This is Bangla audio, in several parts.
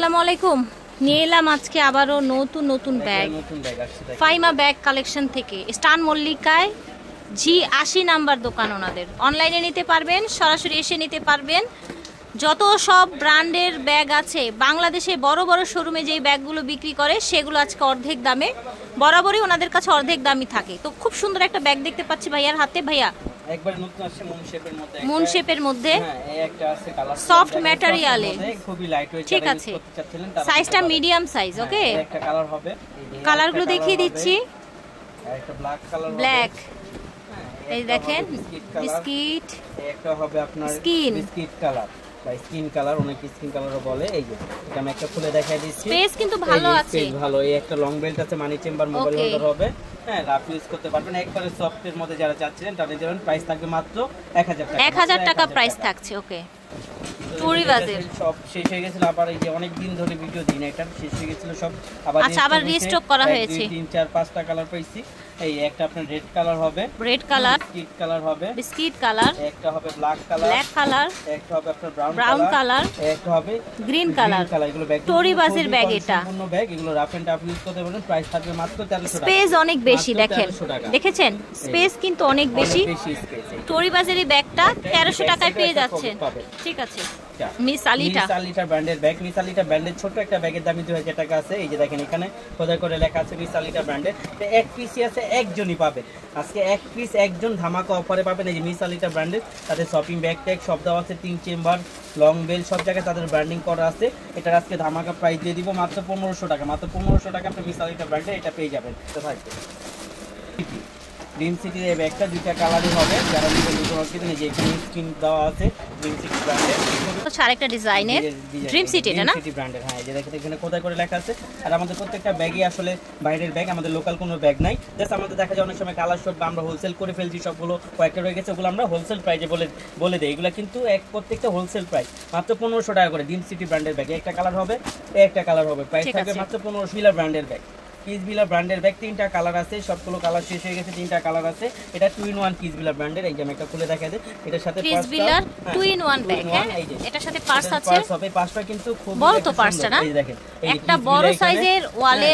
আসসালামু আলাইকুম। নিয়ে এলাম আজকে আবারও নতুন নতুন ব্যাগ ফাইমা ব্যাগ কালেকশন থেকে। স্টান মল্লিকায় G80 নাম্বার দোকান ওনাদের। অনলাইনে নিতে পারবেন, সরাসরি এসে নিতে পারবেন। যত সব ব্র্যান্ডের ব্যাগ আছে বাংলাদেশে বড় বড় শোরুমে যেই ব্যাগগুলো বিক্রি করে সেগুলো আজকে অর্ধেক দামে, বরাবরই ওনাদের কাছে অর্ধেক দামই থাকে। তো খুব সুন্দর একটা ব্যাগ দেখতে পাচ্ছি ভাইয়ার হাতে। ভাইয়া একবারে নতুন আসছে মুন শেপের মধ্যে হ্যাঁ, এই একটা আছে কালার সফট ম্যাটেরিয়ালে, খুবই লাইট ওয়েট। ঠিক আছে, সাইজটা মিডিয়াম সাইজ। ওকে, একটা কালার হবে, কালারগুলো দেখিয়ে দিচ্ছি। একটা ব্ল্যাক কালার, ব্ল্যাক, এই দেখেন বিস্কিট, একটা হবে আপনার বিস্কিট কালার বা স্কিন কালার, অনেক স্কিন কালারও বলে। এই যে এটা আমি একটা খুলে দেখাই দিচ্ছি। স্পেস কিন্তু ভালো আছে, স্পেস ভালো। এই একটা লং বেল্ট আছে, মানি চেম্বার মোবাইল হোল্ডার হবে। হ্যাঁ, রাফ ইউজ করতে পারবেন। একবারে সফটের মধ্যে যারা চাচ্ছিলেন তাদের জন্য প্রাইস থাকবে মাত্র 1000 টাকা। 1000 টাকা প্রাইস থাকছে। ওকে, টুরি বাজার সব শেষ হয়ে গেছিল। আবার এই যে অনেক দিন ধরে ভিডিও দিন, এটা শেষ হয়ে গেছিল সব। আবার রিস্টক করা হয়েছে। 2 3 4 5টা কালার পাইছি। এই একটা আপনার রেড কালার হবে, রেড কালার, বিস্কিট কালার হবে, বিস্কিট কালার, একটা হবে ব্ল্যাক কালার, ব্ল্যাক কালার, একটা হবে আপনার ব্রাউন কালার, একটা হবে গ্রিন কালার। এগুলো ব্যাগ টরি বাজের ব্যাগ, এটা সম্পূর্ণ ব্যাগ। এগুলো রাফ এন্ড টাফ ইউজ করতে পারবেন। প্রাইস থাকবে মাত্র 1300 টাকা। স্পেস অনেক বেশি, দেখেন, দেখেছেন স্পেস কিন্তু অনেক বেশি। টরি বাজের এই ব্যাগটা 1300 টাকায় পেয়ে যাচ্ছেন। ঠিক আছে, মিস আলিটা ব্র্যান্ডের ব্যাগ। মিস আলিটা ব্র্যান্ডের ছোট একটা ব্যাগের দামই 2000 টাকা আছে। এই যে দেখেন এখানে খোদা করে লেখা আছে মিস আলিটা ব্র্যান্ডের। তো এক পিসই আছে, একজনই পাবে আজকে। এক পিস একজন ধামাকা অফারে পাবেন। এই যে মিস আলিটা ব্র্যান্ডের, তাদের শপিং ব্যাগ ট্যাগ সব দেওয়া আছে, 3 চেম্বার, লং বেল সব জায়গায় তাদের ব্র্যান্ডিং করা আছে। এটার আজকে ধামাকা প্রাইস দিয়ে দিব মাত্র 1500 টাকা। মাত্র 1500 টাকা আপনি মিস আলিটা ব্র্যান্ডের এটা পেয়ে যাবেন। তো থাকবে ড্রিম সিটির এই ব্যাগটা 2টা কালারই হবে। যারা নিতে চান, যে এখানে স্ক্রিন দেওয়া আছে ড্রিম সিটি ব্র্যান্ডের। হচ্ছে আরেকটা ডিজাইনের ড্রিম সিটি, এটা না সিটি ব্র্যান্ডের। হ্যাঁ, যে দেখেন এখানে কোথায় করে লেখা আছে। আর আমাদের প্রত্যেকটা ব্যাগই আসলে বাইরের ব্যাগ, আমাদের লোকাল কোনো ব্যাগ নাই। জাস্ট আমাদের দেখা যায় অনেক সময় কালার শর্ট বা আমরা হোলসেল করে ফেলছি, সবগুলো কয়েকটা রয়ে গেছে, ওগুলো আমরা হোলসেল প্রাইসে বলে দেই। এগুলো কিন্তু প্রত্যেকটা হোলসেল প্রাইস মাত্র 1500 টাকা করে। ড্রিম সিটি ব্র্যান্ডের ব্যাগ একটা কালার হবে, একটা কালার হবে, প্রাইস থাকবে মাত্র 1500 ব্র্যান্ডের ব্যাগ। কিসবিলা ব্র্যান্ডের ব্যাগ 3টা কালার আছে, সবগুলো কালার শেষ হয়ে গেছে, 3টা কালার আছে। এটা 2 in 1 কিসবিলা ব্র্যান্ডের। এই যে আমি একটা খুলে দেখাই দেই। এটার সাথে কিসবিলা 2 in 1 ব্যাগ। হ্যাঁ, এটার সাথে পার্স আছে। পার্স হবে, পার্সটা কিন্তু খুব বড় তো পার্সটা না। এই দেখেন একটা বড় সাইজের ওয়ালে,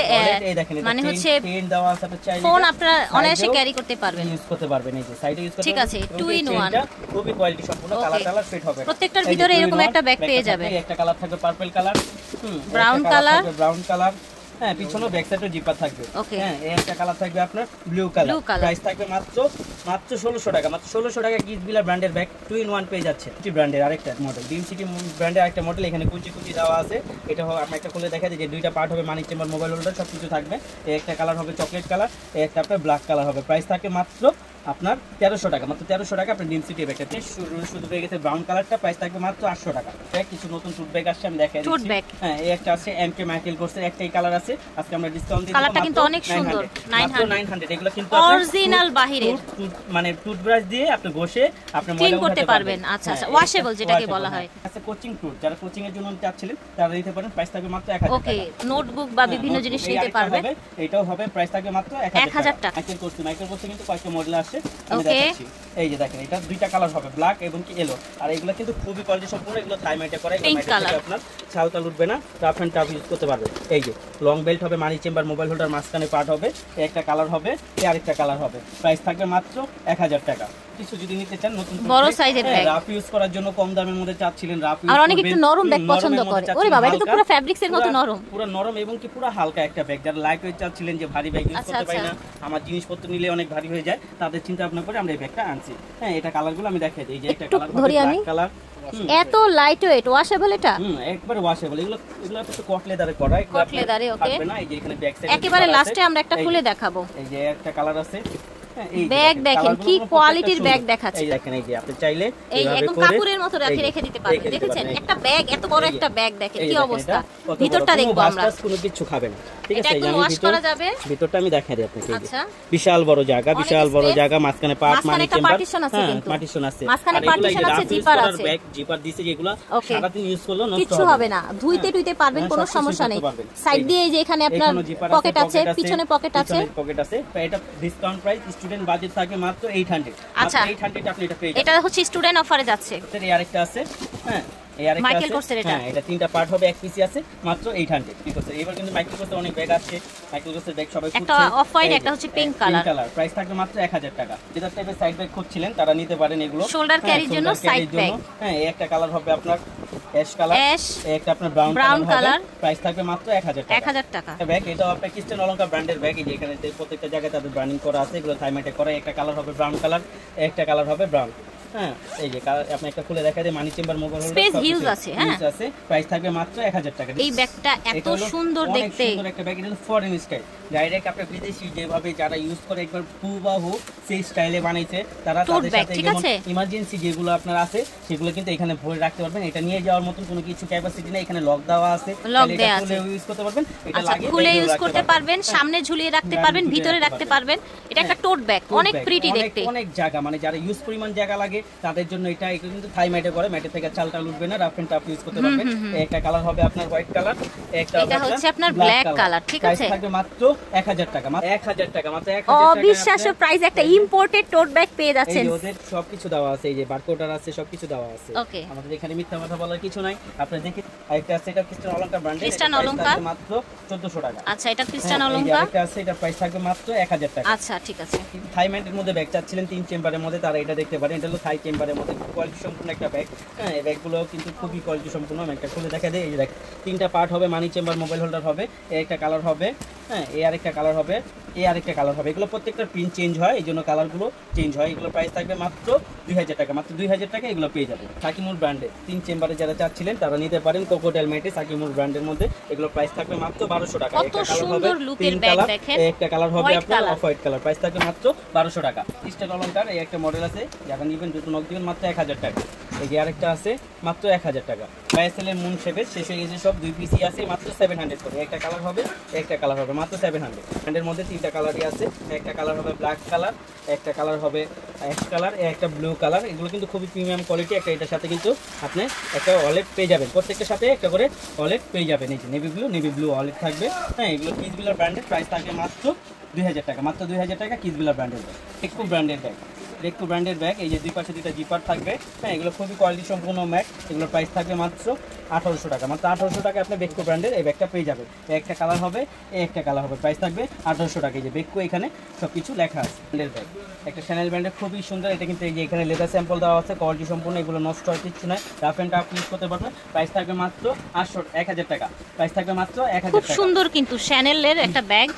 মানে হচ্ছে পেন দেওয়া আছে, আপনি চাইলে ফোন আপনারা অনায়াসে ক্যারি করতে পারবেন, ইউজ করতে পারবেন। এই যে সাইডে ইউজ করতে, ঠিক আছে। 2 in 1 খুবই কোয়ালিটি সম্পূর্ণ, কালার ফিট হবে। প্রত্যেকটার ভিতরে এরকম একটা ব্যাগ পেয়ে যাবেন। একটা কালার থাকবে পার্পল কালার, ব্রাউন কালার, হ্যাঁ, পিছনে ব্যাক সাইডে জিপার থাকবে। হ্যাঁ, এই একটা কালার থাকবে আপনার ব্লু কালার। প্রাইস থাকবে মাত্র 1600 টাকা। মাত্র 1600 টাকা কিসবিলা ব্র্যান্ডের ব্যাগ 2 in 1 পেয়ে যাচ্ছে। সিটি ব্র্যান্ডের আরেকটা মডেল, ড্রিম সিটি ব্র্যান্ডের আরেকটা মডেল। এখানে কুচি দেওয়া আছে। এটা হবে আপনার একটা খুলে দেখা যায় যে 2টা পার্ট হবে, মানি চেম্বার, মোবাইল হোল্ডার সব কিছু থাকবে। এই একটা কালার হবে চকলেট কালার, এই একটা আপনার ব্ল্যাক কালার হবে। প্রাইস থাকবে মাত্র আপনার 1300 টাকা। মাত্র 1300 টাকা আপনি ড্রিম সিটি ব্যাগটা শুধু পেয়ে গেছে। ব্রাউন কালারটা প্রাইস থাকবে মাত্র 800 টাকা। কিছু নতুন টুট ব্যাগ আসছে, আমি দেখাই দিচ্ছি। হ্যাঁ, এই একটা আছে এমকে মাইকেল কোর্সের, একটাই কালার আছে। আজকে আমরা ডিসকাউন্ট দিচ্ছি, কালারটা কিন্তু অনেক সুন্দর, 900। এগুলো কিন্তু অরিজিনাল বাহিরের, মানে টুথব্রাশ দিয়ে আপনি ঘষে আপনি ক্লিন করতে পারবেন। আচ্ছা আচ্ছা, ওয়াশেবল যেটাকে বলা হয়। আচ্ছা, কোচিং টুল, যারা কোচিং এর জন্য চাচ্ছিলেন তারা নিতে পারেন। প্রাইস থাকবে মাত্র 1000 টাকা। ওকে, নোটবুক বা বিভিন্ন জিনিস নিতে পারবেন। এটাও হবে, প্রাইস থাকবে মাত্র 1000 টাকা। মাইকেল কোর্সে কিন্তু কয়েকটা মডেল আসছে, আমি দেখাচ্ছি। এই যে দেখেন, এটা 2টা কালার হবে, ব্ল্যাক এবং কি ইয়েলো। আর এগুলো কিন্তু খুবই কোয়ালিটি সম্পূর্ণ। এগুলো থাইমাইটে করে, আপনার ছালটা উঠবে না, রাফ এন্ড টাফ ইউজ করতে পারবেন। এই যে লং বেল্ট হবে, মানি চেম্বার, মোবাইল হোল্ডার মাঝখানে পার্ট হবে। একটা কালার হবে, আরেকটা কালার হবে। প্রাইস থাকবে মাত্র 1000 টাকা। কিছু যদি নিতে চান নতুন বড় সাইজের ব্যাগ, রাফ ইউজ করার জন্য কম দামের মধ্যে চাচ্ছিলেন, রাফ ইউজ আর অনেক একটু নরম ব্যাগ পছন্দ করে। ওরে বাবা, এটা তো পুরো ফ্যাব্রিক্সের মতো নরম, পুরো নরম এবং কি পুরো হালকা একটা ব্যাগ। যারা লাইট ওয়েট চাচ্ছিলেন যে ভারী ব্যাগ ইউজ করতে পারি না, আমার জিনিসপত্র নিলে অনেক ভারী হয়ে যায়, তাদের চিন্তা ভাবনা করে আমরা এই ব্যাগটা আনছি। হ্যাঁ, এটা কালারগুলো আমি দেখাই দিই। এই যে একটা কালার ধরি আমি, এত লাইট ওয়েট, ওয়াশেবল। এটা একবারে ওয়াশেবল। এগুলো একটু কট লেদারে করা, কট লেদারে। ওকে, না, এই যে এখানে ব্যাক সাইড একেবারে লাস্টে আমরা একটা খুলে দেখাবো। এই যে একটা কালার আছে। ব্যাগ দেখেন কি কোয়ালিটির ব্যাগ দেখাচ্ছে। এই দেখেন, এই যে আপনি চাইলে এই একদম কাপড়ের মতো রেখে দিতে পারবেন। দেখেছেন একটা ব্যাগ, এত বড় একটা ব্যাগ, দেখেন কি অবস্থা। ভিতরটা দেখবো আমরা, কোনো কিছু খাবে না। ঠিক আছে, এটা ওয়াশ করা যাবে। ভিতরটা আমি দেখাই দিই আপনাকে। আচ্ছা, বিশাল বড় জায়গা, মাঝখানে পার্ট, মানি চেম্বার, পার্টিশন আছে, কিন্তু পার্টিশন আছে, মাঝখানে পার্টিশন আছে, জিপার আছে। ব্যাগ জিপার দিয়েছে, যেগুলো সারা দিন ইউজ করলে নষ্ট কিছু হবে না, ধুইতে পারবেন, কোনো সমস্যা নেই। সাইড দিয়ে এই যে এখানে আপনার পকেট আছে, পিছনে পকেট আছে। এটা ডিসকাউন্ট প্রাইস, স্টুডেন্ট বাজেট থাকে মাত্র 800। আচ্ছা, 800 আপনি এটা পেয়ে যাবেন। এটা হচ্ছে স্টুডেন্ট অফারে যাচ্ছে। এর আরেকটা আছে, হ্যাঁ, এই আরেকটা মাইকেল কোর্সের এটা। হ্যাঁ, এটা তিনটা পার্ট হবে, এক পিসি আছে মাত্র 800 ঠিক আছে। এবার কিন্তু মাইকেল কোর্সের অনেক ব্যাগ আছে, মাইকেল কোর্সের ব্যাগ সবাই খুঁজছেন, একটা অফ হোয়াইট, একটা হচ্ছে পিঙ্ক কালার। প্রাইস থাকবে মাত্র 1000 টাকা। যেটা টাইপের সাইড ব্যাগ খুঁজছিলেন তারা নিতে পারেন এগুলো, শোল্ডার ক্যারির জন্য সাইড ব্যাগ। হ্যাঁ, এই একটা কালার হবে আপনার অ্যাশ কালার, এই একটা আপনার ব্রাউন কালার, প্রাইস থাকবে মাত্র 1000 টাকা। ব্যাগ এটাও আপনার ক্রিস্টান অলংকার ব্র্যান্ডের ব্যাগ, এই যে এখানে প্রত্যেকটা জায়গায় তাদের ব্র্যান্ডিং করা আছে, এগুলো থাইমেটে করা। একটা কালার হবে ব্রাউন কালার, একটা কালার হবে ব্রাউন। হ্যাঁ, এই যে আপনি একটা খুলে দেখা যায় মানি chamber mobile holder, space huge আছে। হ্যাঁ, আছে। প্রাইস থাকবে মাত্র 1000 টাকা। এই ব্যাগটা এত সুন্দর দেখতে, সুন্দর একটা ব্যাগ, এটা ফরেন স্টাইল, ডাইরেক্ট আপনার বিদেশি যেভাবে যারা ইউজ করে একবার হুবহু সেই স্টাইলে বানাইছে তারা। তাদের সাথে ইমার্জেন্সি যেগুলো আপনার আছে সেগুলো কিন্তু এখানে ভরে রাখতে পারবেন। এটা নিয়ে যাওয়ার মতন কোনো কিছু ক্যাপাসিটি নেই, এখানে লক দেওয়া আছে, এটা খুলে ইউজ করতে পারবেন। এটা লাগে খুলে ইউজ করতে পারবেন, সামনে ঝুলিয়ে রাখতে পারবেন, ভিতরে রাখতে পারবেন। এটা একটা টোট ব্যাগ, অনেক প্রিটি দেখতে, অনেক জায়গা, মানে যারা ইউজ পরিমাণ জায়গা লাগে তাদের জন্য এটা কিন্তু থাই ম্যাটে করে, ম্যাটে থেকে চালটা উঠবে না, রাফ এন্ড টাফ ইউজ করতে পারবেন। একটা কালার হবে আপনার হোয়াইট কালার, এটা হচ্ছে আপনার ব্ল্যাক কালার। ঠিক আছে, থাকবে মাত্র 1000 টাকা, মাত্র 1000 টাকা, মাত্র 1000 টাকা। অবিশ্বাস্য প্রাইস, একটা ইম্পোর্টেড টোট ব্যাগ পেয়ে যাচ্ছেন। এই যে ওদের সবকিছু দেওয়া আছে, এই যে বারকোড আছে, সবকিছু দেওয়া আছে। ওকে, আমাদের এখানে মিথ্যা কথা বলার কিছু নাই। আপনি দেখেন আরেকটা আছে, এটা ক্রিস্টান অলংকার ব্র্যান্ডের, ক্রিস্টান অলংকার, মাত্র 1400 টাকা। আচ্ছা, এটা ক্রিস্টান অলংকার। আরেকটা আছে, এটা প্রাইস থাকবে মাত্র 1000 টাকা। আচ্ছা, ঠিক আছে। থাইম্যান্ডের মধ্যে ব্যাগ চাচ্ছিলেন 3 চেম্বারের মধ্যে, তারা এটা দেখতে পারেন। এটা হলো থাই চেম্বারের মধ্যে কোয়ালিটি সম্পূর্ণ একটা ব্যাগ। হ্যাঁ, এই ব্যাগগুলো কিন্তু খুবই কোয়ালিটি সম্পূর্ণ। আমি একটা খুলে দেখা দেই, এই যে দেখেন তিনটা পার্ট হবে, মানি চেম্বার মোবাইল হোল্ডার হবে, এই একটা কালার হবে, হ্যাঁ, এই আরেকটা কালার হবে, এই আরেকটা কালার হবে। এগুলো প্রত্যেকটা প্রিন্ট চেঞ্জ হয়, এই জন্য কালারগুলো চেঞ্জ হয়। এগুলো প্রাইস থাকবে মাত্র 2000 টাকা, মাত্র 2000 টাকা এগুলো পেয়ে যাবেন। সাকিমুর ব্র্যান্ডে 3 চেম্বারে যারা চাচ্ছিলেন তারা নিতে পারেন, কোকোটেল ম্যাটে সাকিমুর ব্র্যান্ডের মধ্যে। এগুলো প্রাইস থাকবে মাত্র 1200 টাকা। কত সুন্দর লুকের ব্যাগ দেখেন, একটা কালার হবে আপনার অফ হোয়াইট কালার, প্রাইস থাকবে মাত্র 1200 টাকা। ক্রিস্টাল অলংকার এই একটা মডেল আছে, যারা নেবেন দুটো নক দিবেন, মাত্র 1000 টাকা। এই যে আরেকটা আছে মাত্র 1000 টাকা। পাইসেলের মুন শেপের শেষ হয়ে গেছে সব, 2 পিসি আছে, মাত্র 700 করে। একটা কালার হবে, একটা কালার হবে, মাত্র 700। ব্র্যান্ডের মধ্যে 3টা কালারই আছে, একটা কালার হবে ব্ল্যাক কালার, একটা কালার হবে অ্যাশ কালার, একটা ব্লু কালার। এগুলো কিন্তু খুবই প্রিমিয়াম কোয়ালিটি। একটা এটার সাথে কিন্তু আপনি একটা ওয়ালেট পেয়ে যাবেন, প্রত্যেকটার সাথে একটা করে ওয়ালেট পেয়ে যাবেন। এই যে নেভি ব্লু ওয়ালেট থাকবে। হ্যাঁ, এগুলো কিসবিলার ব্র্যান্ডের, প্রাইস থাকবে মাত্র 2000 টাকা, মাত্র 2000 টাকা। কিসবিলার ব্র্যান্ডের ব্যাগ, একটু ব্র্যান্ডের ব্যাগ, রেকো ব্র্যান্ডের ব্যাগ। এই যে দুই পাশে দুইটা জিপার থাকবে। হ্যাঁ, এগুলো খুবই কোয়ালিটি সম্পূর্ণ ব্যাগ। এগুলোর প্রাইস থাকবে মাত্র 1800 টাকা, মাত্র 1800 টাকা আপনি বেকো ব্র্যান্ডের এই ব্যাগটা পেয়ে যাবেন। একটা কালার হবে, একটা কালার হবে, প্রাইস থাকবে 1800 টাকা। এই যে বেকো এখানে সবকিছু লেখা আছে। ব্র্যান্ডের ব্যাগ, একটা চ্যানেল ব্র্যান্ডের, খুবই সুন্দর। এটা কিন্তু এই যে এখানে লেদার স্যাম্পল দেওয়া আছে, কোয়ালিটি সম্পূর্ণ। এগুলো নষ্ট হয় কিছু নয়, রাফ এন্ড টাফ ইউজ করতে পারবেন। প্রাইস থাকবে মাত্র 1000 টাকা, প্রাইস থাকবে মাত্র 1000 টাকা। খুব সুন্দর কিন্তু চ্যানেলের একটা ব্যাগ।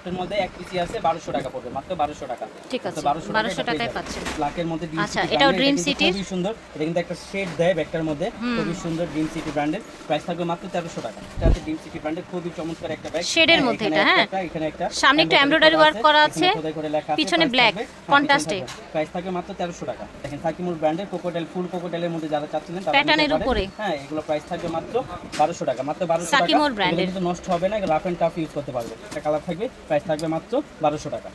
এর মধ্যে এক পিসি আছে 1200 টাকা পড়বে, মাত্র 1200 টাকা। ঠিক আছে, 1200 টাকায় পাচ্ছেন। ব্ল্যাকের মধ্যে ড্রিম আচ্ছা, সিটি, এটাও ড্রিম সিটি, খুবই সুন্দর। এটা কিন্তু একটা শেড দেয় ব্যাগটার মধ্যে, খুবই সুন্দর। ড্রিম সিটি ব্র্যান্ডের, প্রাইস থাকবে মাত্র 1300 টাকা। এটা হচ্ছে ড্রিম সিটি ব্র্যান্ডের খুবই চমৎকার একটা ব্যাগ, শেডের মধ্যে। এটা হ্যাঁ, এখানে একটা সামনে একটু এমব্রয়ডারি ওয়ার্ক করা আছে, পিছনে ব্ল্যাক কন্ট্রাস্টে। প্রাইস থাকবে মাত্র 1300 টাকা। দেখেন সাকিমুর ব্র্যান্ডের কোকোটেল, ফুল কোকোটেলের মধ্যে যারা চাচ্ছিলেন তারা প্যাটার্নের উপরে। হ্যাঁ, এগুলো প্রাইস থাকবে মাত্র 1200 টাকা, মাত্র 1200 টাকা। সাকিমুর ব্র্যান্ডের, কিন্তু নষ্ট হবে না, রাফ এন্ড টাফ ইউজ করতে পারবে। একটা কালার থাকবে, প্রাইস থাকবে মাত্র 1200 টাকা।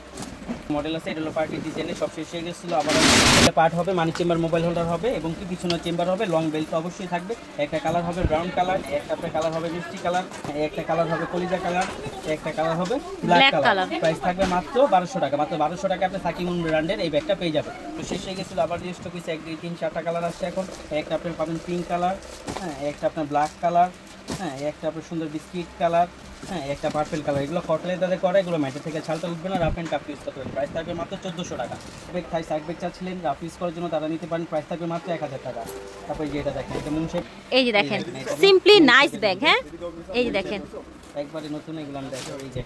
মডেল আছে, এটা হলো পার্টি ডিজাইনের, সব শেষ হয়ে গেছিল। আবার এটা পার্ট হবে, মানি চেম্বার মোবাইল হোল্ডার হবে, এবং কি পিছনে চেম্বার হবে, লং বেল্ট অবশ্যই থাকবে। একটা কালার হবে ব্রাউন কালার, একটা কালার হবে মিষ্টি কালার, একটা কালার হবে কলিজা কালার, একটা কালার হবে ব্ল্যাক কালার। প্রাইস থাকবে মাত্র 1200 টাকা, মাত্র 1200 টাকা আপনি সাকিমুন ব্র্যান্ডের এই ব্যাগটা পেয়ে যাবেন। তো শেষ হয়ে গেছিল, আবার রিস্টক হয়েছে 1 2 3 4টা কালার আসছে এখন। একটা আপনি পাবেন পিঙ্ক কালার, হ্যাঁ, একটা আপনার ব্ল্যাক কালার, হ্যাঁ, একটা আপনার সুন্দর বিস্কিট কালার, হ্যাঁ, একটা পার্পল কালার। এগুলো কটন লেদারে করা, এগুলো ম্যাটের থেকে ছালটা উঠবে না, রাফ এন্ড টাফ ইউজ করতে পারেন। প্রাইস থাকবে মাত্র 1400 টাকা। ব্যাগ থাই সাইড ব্যাগ চাচ্ছিলেন রাফ ইউজ করার জন্য, তারা নিতে পারেন। প্রাইস থাকবে মাত্র 1000 টাকা। তারপর যে এটা দেখেন, এটা মুন শেপ। এই যে দেখেন সিম্পলি নাইস ব্যাগ। হ্যাঁ, এই যে দেখেন একবারে নতুন, এগুলো আমি দেখাই। এই যে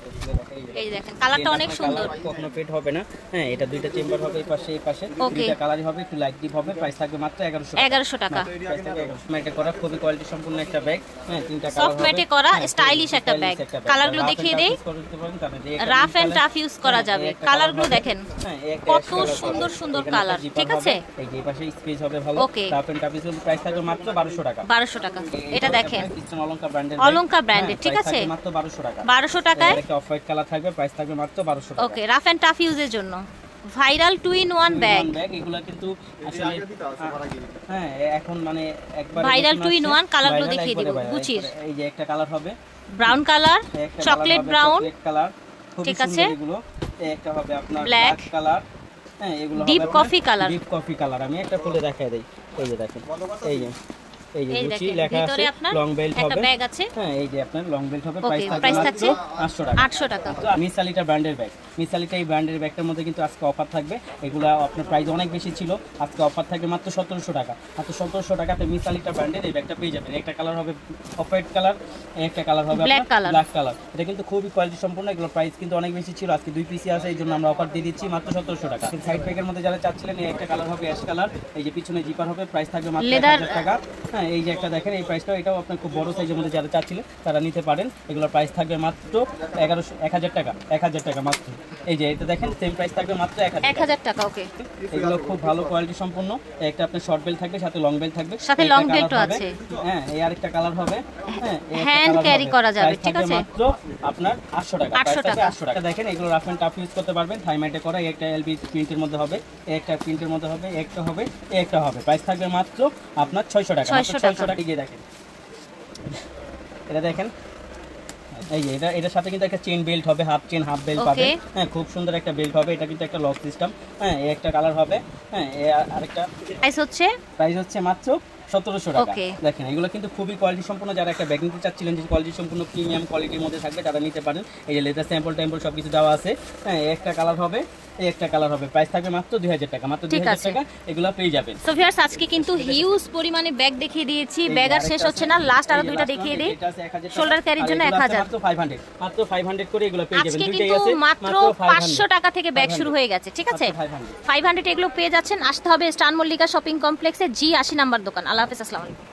এই যে দেখেন কালারটা অনেক সুন্দর, কখনো ফেড হবে না। হ্যাঁ, এটা দুইটা চেম্বার হবে, এই পাশে এই পাশে, দুইটা কালারই হবে, একটু লাইট ডিপ হবে। প্রাইস থাকবে মাত্র 1100 টাকা। প্রাইস থাকবে 1100। ম্যাটে করা, খুবই কোয়ালিটি সম্পূর্ণ একটা ব্যাগ। হ্যাঁ, তিনটা কালার হবে, সফট ম্যাটে করা স্টাইলিশ একটা ব্যাগ। কালারগুলো দেখিয়ে দেই, রাফ এন্ড টাফ ইউজ করা যাবে। কালারগুলো দেখেন কত সুন্দর সুন্দর কালার। ঠিক আছে, এই যে পাশে স্পেস হবে ভালো, rough and tough use. Price থাকবে মাত্র 1200 টাকা। 1200 টাকা। এটা দেখেন ক্রিস্টান অলংকার ব্র্যান্ডের, অলংকার ব্র্যান্ডের। ঠিক আছে, মাত্র 1200 টাকা। 1200 টাকায় একটা অফ হোয়াইট কালার থাকবে, প্রাইস থাকবে মাত্র 1200 টাকা। ওকে, রাফ এন্ড টাফ ইউজের জন্য ভাইরাল 2 in 1 ব্যাগ। এগুলো কিন্তু আসলে হ্যাঁ, এখন মানে একবার ভাইরাল 2 in 1। কালারগুলো দেখিয়ে দিব গুচির। এই যে একটা কালার হবে brown colour, chocolate brown, colour, ঠিক আছে। এগুলো একটা হবে আপনার ব্ল্যাক কালার, হ্যাঁ, এগুলো deep coffee colour, deep coffee colour. আমি একটা খুলে দেখাই দেই। এই যে দেখেন এই যে গুচি লেখা আছে, লং বেল্ট হবে, একটা ব্যাগ আছে। হ্যাঁ এই যে আপনার লং বেল্ট হবে, প্রাইস থাকছে 800 টাকা। মিস আলিটা ব্র্যান্ডের ব্যাগ, মিস আলিটা এই ব্র্যান্ডের ব্যাগটার মধ্যে কিন্তু আজকে অফার থাকবে। এগুলো আপনার প্রাইস অনেক বেশি ছিল, আজকে অফার থাকবে মাত্র 1700 টাকা। মাত্র 1700 টাকাতে মিস আলিটা ব্র্যান্ডের এই ব্যাগটা পেয়ে যাবেন। একটা কালার হবে অফ হোয়াইট কালার, একটা কালার হবে ব্ল্যাক কালার। এটা কিন্তু খুবই কোয়ালিটি সম্পূর্ণ, এগুলো প্রাইস কিন্তু অনেক বেশি ছিল, আজকে 2 পিসই আছে, এই জন্য আমরা অফার দিয়ে দিচ্ছি মাত্র 1700 টাকা। সাইড ব্যাগের মধ্যে যারা চাচ্ছিলেন, এই একটা কালার হবে অ্যাশ কালার, এই যে পিছনে জিপার হবে, প্রাইস থাকবে মাত্র 1000 টাকা। হ্যাঁ এই যে একটা দেখেন, এই প্রাইসটাও এটাও আপনার খুব বড় সাইজের মধ্যে যারা চাচ্ছিলেন তারা নিতে পারেন। এগুলোর প্রাইস থাকবে মাত্র 1000 টাকা, 1000 টাকা মাত্র। এই যে এটা দেখেন, সেম প্রাইস থাকবে মাত্র 1000 টাকা। ওকে, এগুলো খুব ভালো কোয়ালিটি সম্পূর্ণ। একটা আপনার শর্ট বেল্ট থাকবে, সাথে লং বেল্ট থাকবে, সাথে লং বেল্টও আছে। হ্যাঁ এই আরেকটা কালার হবে, হ্যাঁ হ্যান্ড ক্যারি করা যাবে, ঠিক আছে। মাত্র আপনার 800 টাকা, 800 টাকা। দেখেন এগুলো রাফ এন্ড টাফ ইউজ করতে পারবেন, থাইমাইটে করা। একটা এলবি প্রিন্টের মধ্যে হবে, একটা প্রিন্টের মধ্যে হবে, একটা হবে, একটা হবে। প্রাইস থাকবে মাত্র আপনার 600 টাকা, 600 টাকা। গিয়ে দেখেন এটা দেখেন, এই যে এটার সাথে কিন্তু একটা চেইন বেল্ট হবে, হাফ চেইন হাফ বেল্ট পাবেন। হ্যাঁ খুব সুন্দর একটা বেল্ট হবে, এটা কিন্তু একটা লক সিস্টেম। হ্যাঁ এই একটা কালার হবে, হ্যাঁ আরেকটা। প্রাইস হচ্ছে মাত্র 1700 টাকা। দেখেন এগুলো কিন্তু খুবই কোয়ালিটি সম্পূর্ণ, যারা একটা ব্যাগ নিতে চাচ্ছিলেন যে কোয়ালিটি সম্পূর্ণ প্রিমিয়াম কোয়ালিটির মধ্যে থাকবে তারা নিতে পারেন। এই যে লেদার স্যাম্পল টেম্পল সব কিছু দেওয়া আছে। হ্যাঁ একটা কালার হবে, এই একটা কালার হবে, প্রাইস থাকবে মাত্র 2000 টাকা, মাত্র 2000 টাকা এগুলো পেয়ে যাবেন। সো ভিউয়ার্স, আজকে কিন্তু হিউজ পরিমাণে ব্যাগ দেখিয়ে দিয়েছি, ব্যাগ আর শেষ হচ্ছে না, লাস্ট আরো দুইটা দেখিয়ে দিই। শোল্ডার ক্যারির জন্য 1000, মাত্র 500 করে এগুলো পেয়ে যাবেন। আজকে কিন্তু মাত্র 500 টাকা থেকে ব্যাগ শুরু হয়ে গেছে, ঠিক আছে। 500 এগুলো পেয়ে যাচ্ছেন। আসতে হবে স্টান মল্লিকা শপিং কমপ্লেক্সে, G80 নাম্বার দোকান। আল্লাহ হাফেজ, আসসালামু আলাইকুম।